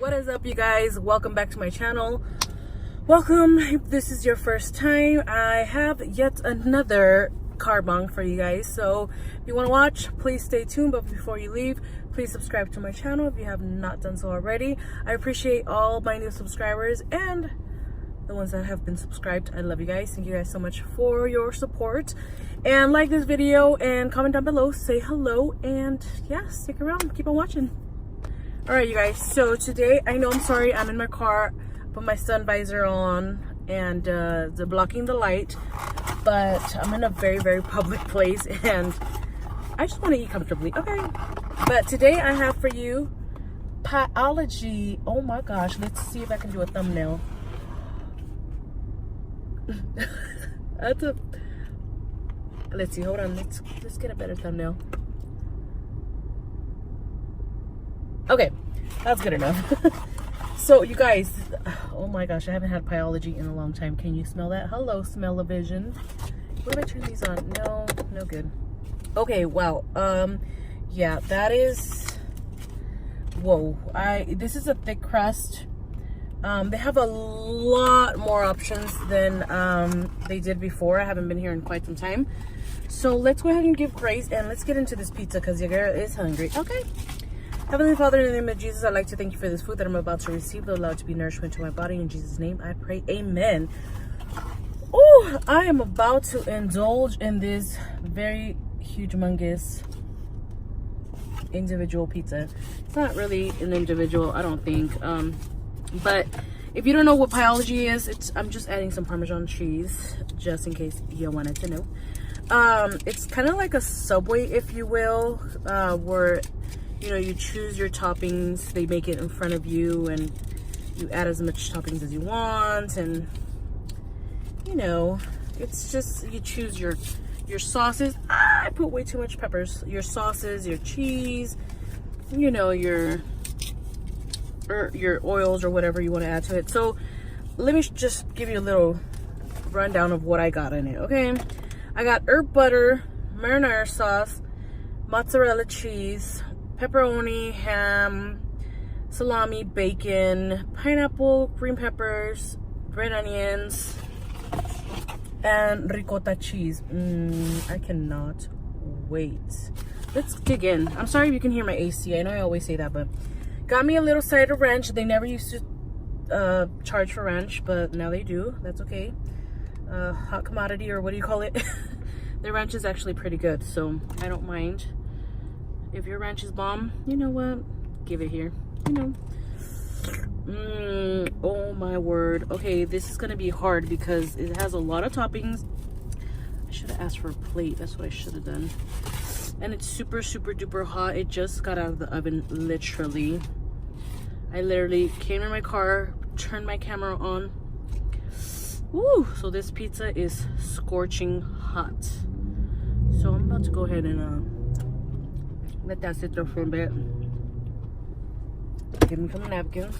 What is up, you guys? Welcome back to my channel. Welcome. If this is your first time, I have yet another Carbang for you guys. So if you want to watch, please stay tuned. But before you leave, please subscribe to my channel if you have not done so already. I appreciate all my new subscribers and the ones that have been subscribed. I love you guys. Thank you guys so much for your support. And like this video and comment down below, say hello, and yeah, stick around, keep on watching. All right, you guys, so today, I know, I'm sorry, I'm in my car, put my sun visor on and they're blocking the light, but I'm in a very public place and I just want to eat comfortably. Okay, but today I have for you Pieology. Oh my gosh, let's see if I can do a thumbnail. That's a, let's see, hold on, let's get a better thumbnail. Okay, that's good enough. So you guys, oh my gosh, I haven't had Pieology in a long time. Can you smell that? Hello, smell-o-vision. What if I turn these on? No good. Okay, wow. Yeah, that is, whoa. This is a thick crust. They have a lot more options than they did before. I haven't been here in quite some time. So let's go ahead and give grace and let's get into this pizza because your girl is hungry. Okay. Heavenly Father, in the name of Jesus, I'd like to thank you for this food that I'm about to receive, allowed to be nourishment to my body. In Jesus' name, I pray, amen. Oh, I am about to indulge in this very huge, humongous individual pizza. It's not really an individual, I don't think. But if you don't know what Pieology is, I'm just adding some Parmesan cheese, just in case you wanted to know. It's kind of like a Subway, if you will, where you know, you choose your toppings, they make it in front of you and you add as much toppings as you want, and you know, it's just, you choose your sauces. I put way too much peppers. Your sauces, your cheese, you know, your oils or whatever you want to add to it. So let me just give you a little rundown of what I got in it. Okay, I got herb butter, marinara sauce, mozzarella cheese, pepperoni, ham, salami, bacon, pineapple, green peppers, red onions, and ricotta cheese. I cannot wait. Let's dig in. I'm sorry if you can hear my AC. I know I always say that, but got me a little side of ranch. They never used to charge for ranch, but now they do. That's okay. Hot commodity, or what do you call it? The ranch is actually pretty good, so I don't mind. If your ranch is bomb, you know what? Give it here. You know. Oh my word. Okay, this is gonna be hard because it has a lot of toppings. I should have asked for a plate. That's what I should have done. And it's super duper hot. It just got out of the oven, literally. I literally came in my car, turned my camera on. Woo! So this pizza is scorching hot. So I'm about to go ahead and let that sit there for a bit. Give me some napkins.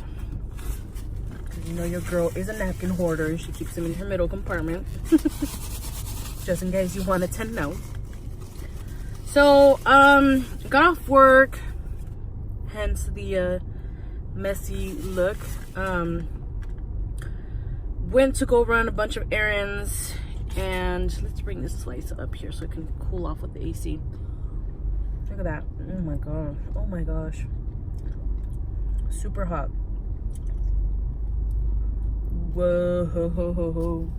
Because you know your girl is a napkin hoarder and she keeps them in her middle compartment. Just in case you wanted to know. So, got off work. Hence the messy look. Went to go run a bunch of errands. And let's bring this slice up here so it can cool off with the AC. Look at that. Oh my god. Oh my gosh. Super hot. Whoa.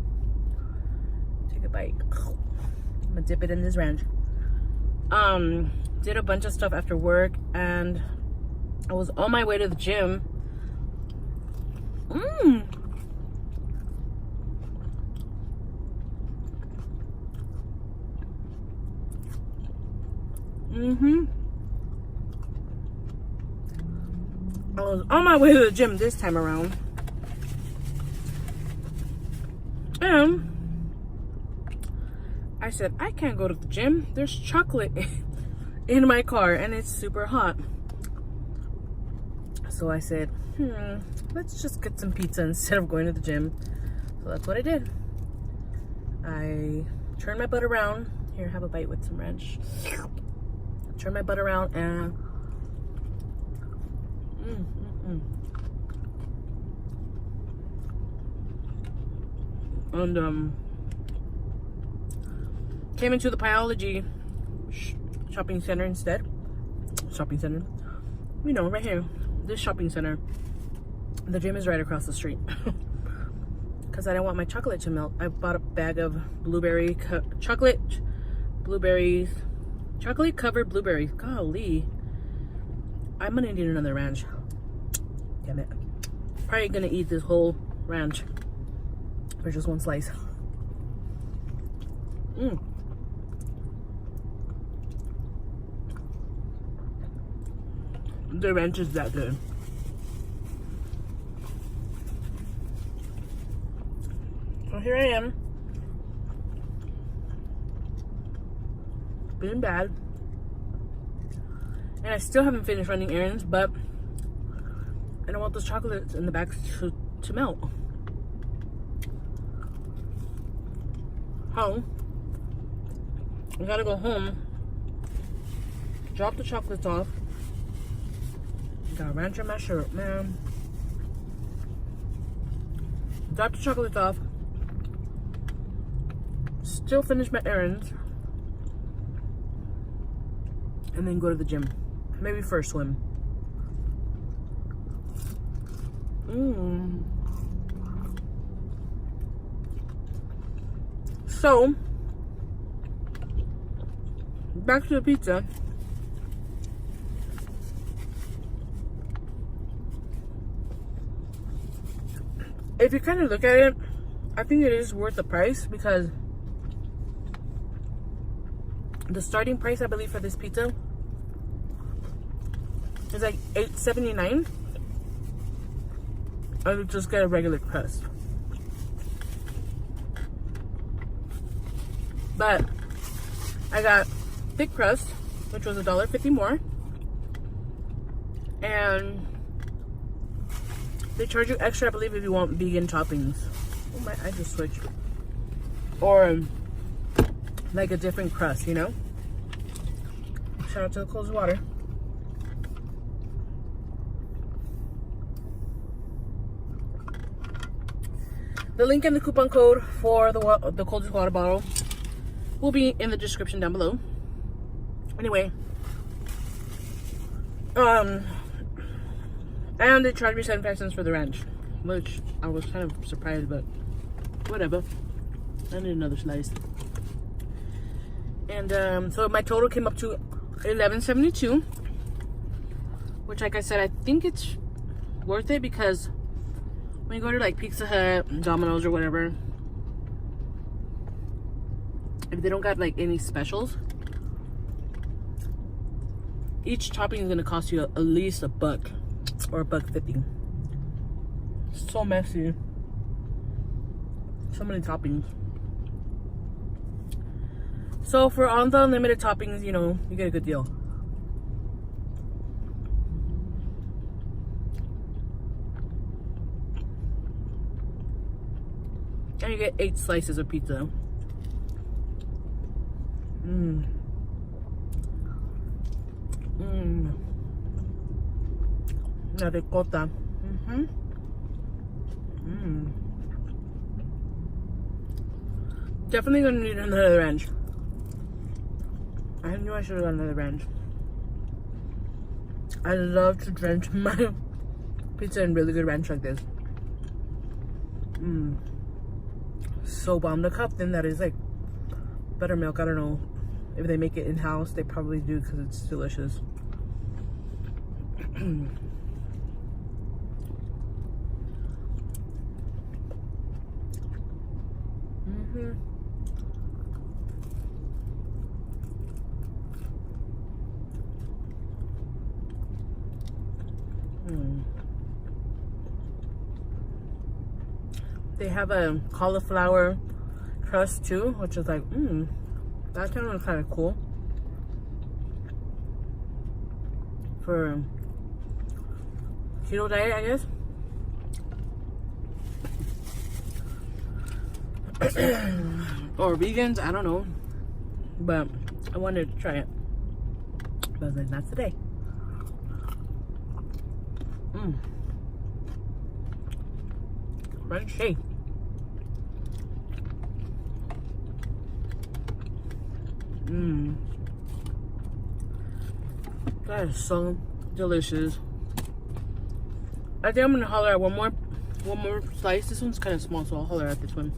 Take a bite. I'm gonna dip it in this ranch. Did a bunch of stuff after work and I was on my way to the gym. I was on my way to the gym this time around. And I said, I can't go to the gym. There's chocolate in my car and it's super hot. So I said, let's just get some pizza instead of going to the gym. So that's what I did. I turned my butt around. Here, have a bite with some ranch. Turn my butt around and And came into the Pieology shopping center instead. Shopping center, you know, right here, this shopping center. The gym is right across the street. Because I didn't want my chocolate to melt, I bought a bag of chocolate covered blueberries. Golly, I'm gonna need another ranch. Damn it. Probably gonna eat this whole ranch for just one slice. The ranch is that good. So here I am, being bad, and I still haven't finished running errands, but I don't want those chocolates in the bags to melt. So I gotta go home, drop the chocolates off. Got a ranch in my shirt, man. Drop the chocolates off. Still finish my errands. And then go to the gym. Maybe first swim. So, back to the pizza. If you kind of look at it, I think it is worth the price, because the starting price, I believe, for this pizza is like $8.79. I would just get a regular crust. But I got thick crust, which was $1.50 more. And they charge you extra, I believe, if you want vegan toppings. Oh my, I just switched. Or like a different crust, you know? Shout out to the Coldest Water. The link and the coupon code for the Coldest Water bottle will be in the description down below. Anyway, and they charged me 75 cents for the ranch, which I was kind of surprised, but whatever. I need another slice. And so my total came up to $11.72, which, like I said, I think it's worth it, because when you go to like Pizza Hut, Domino's, or whatever, if they don't got like any specials, each topping is gonna cost you at least $1 or $1.50. So messy. So many toppings. So for on the unlimited toppings, you know, you get a good deal. And you get 8 slices of pizza. La ricotta. Definitely gonna need another ranch. I knew I should have got another ranch. I love to drench my pizza in really good ranch like this. So bomb. The cup then that is like buttermilk. I don't know if they make it in-house. They probably do, because it's delicious. They have a cauliflower crust too, which is like, that sounds kind of cool. For keto diet, I guess. Or vegans, I don't know. But I wanted to try it. But I was like, not today. Crunchy. That is so delicious. I think I'm gonna holler at one more slice. This one's kind of small, so I'll holler at this one.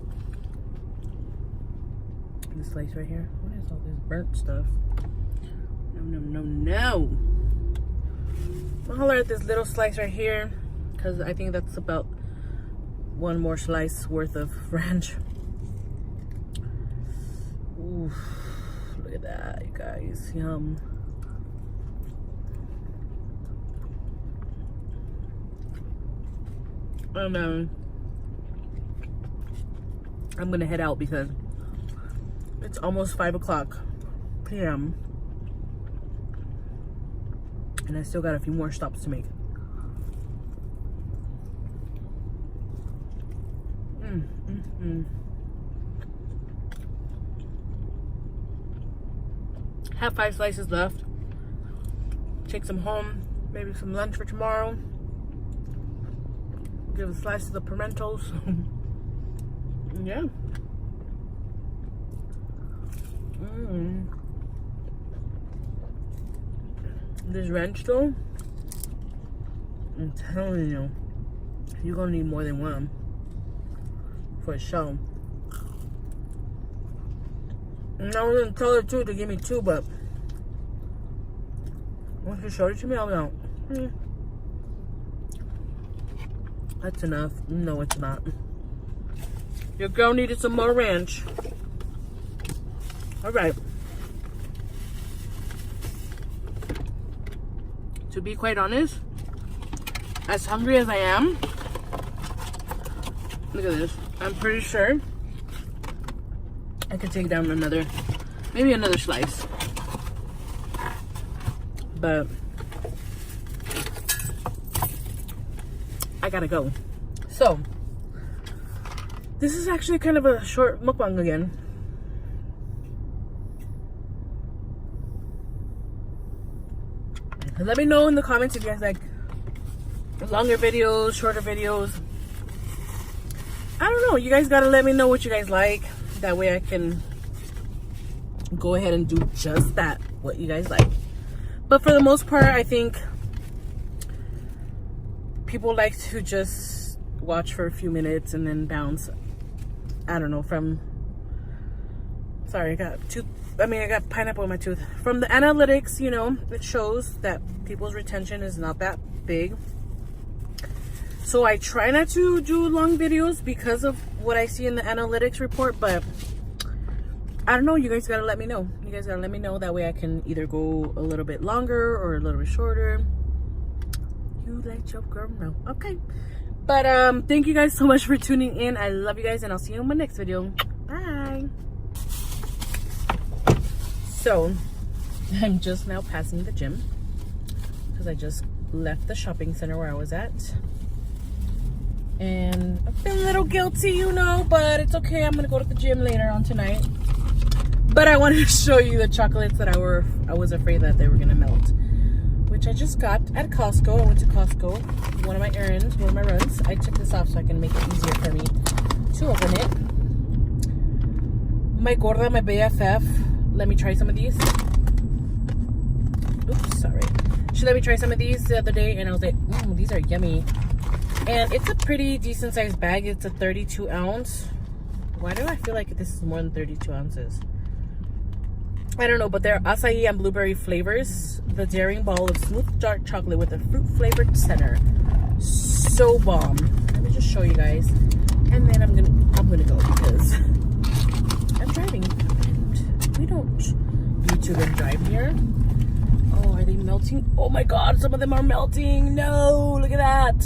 This slice right here. What is all this burnt stuff? No. I'll holler at this little slice right here because I think that's about one more slice worth of ranch. Oof, look at that, you guys. Yum. And I'm gonna head out because it's almost 5 p.m. and I still got a few more stops to make. Have 5 slices left. Take some home, maybe some lunch for tomorrow. Give a slice to the pimentos. Yeah. This ranch though, I'm telling you, you're gonna need more than one for a show. And I was gonna tell her too to give me 2, but once she showed it to me, I was like, that's enough. No, it's not. Your girl needed some more ranch. All right. To be quite honest, as hungry as I am, look at this. I'm pretty sure I could take down maybe another slice. But I gotta go. So, this is actually kind of a short mukbang again. Let me know in the comments if you guys like longer videos, shorter videos. I don't know. You guys gotta let me know what you guys like. That way I can go ahead and do just that, what you guys like. But for the most part, I think people like to just watch for a few minutes and then bounce. I don't know, sorry, I got pineapple in my tooth. From the analytics, you know, it shows that people's retention is not that big. So I try not to do long videos because of what I see in the analytics report, but I don't know, you guys gotta let me know. You guys gotta let me know, that way I can either go a little bit longer or a little bit shorter. You let your girl know. Okay. But thank you guys so much for tuning in. I love you guys, and I'll see you in my next video. Bye. So, I'm just now passing the gym because I just left the shopping center where I was at. And I feel a little guilty, you know, but it's okay. I'm going to go to the gym later on tonight. But I wanted to show you the chocolates that I was afraid that they were going to melt, which I just got at Costco. I went to Costco, one of my errands, one of my runs. I took this off so I can make it easier for me to open it. My gorda, my BFF, let me try some of these. Oops, sorry. She let me try some of these the other day, and I was like, these are yummy. And it's a pretty decent sized bag. It's a 32 ounce. Why do I feel like this is more than 32 ounces? I don't know, but they're acai and blueberry flavors. The daring ball of smooth dark chocolate with a fruit flavored center. So bomb. Let me just show you guys, and then I'm gonna go because I'm driving and we don't YouTube and drive here. Oh, are they melting? Oh my god, some of them are melting. No, look at that.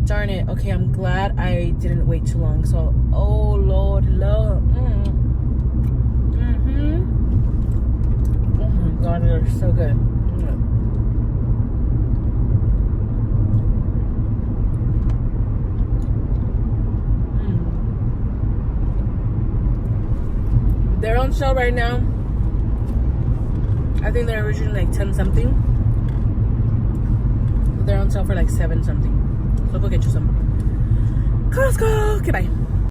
Darn it. Okay, I'm glad I didn't wait too long. So, oh Lord. God, they're so good. They're on sale right now. I think they're originally like 10 something. They're on sale for like 7 something. So go get you some. Costco. Okay, bye.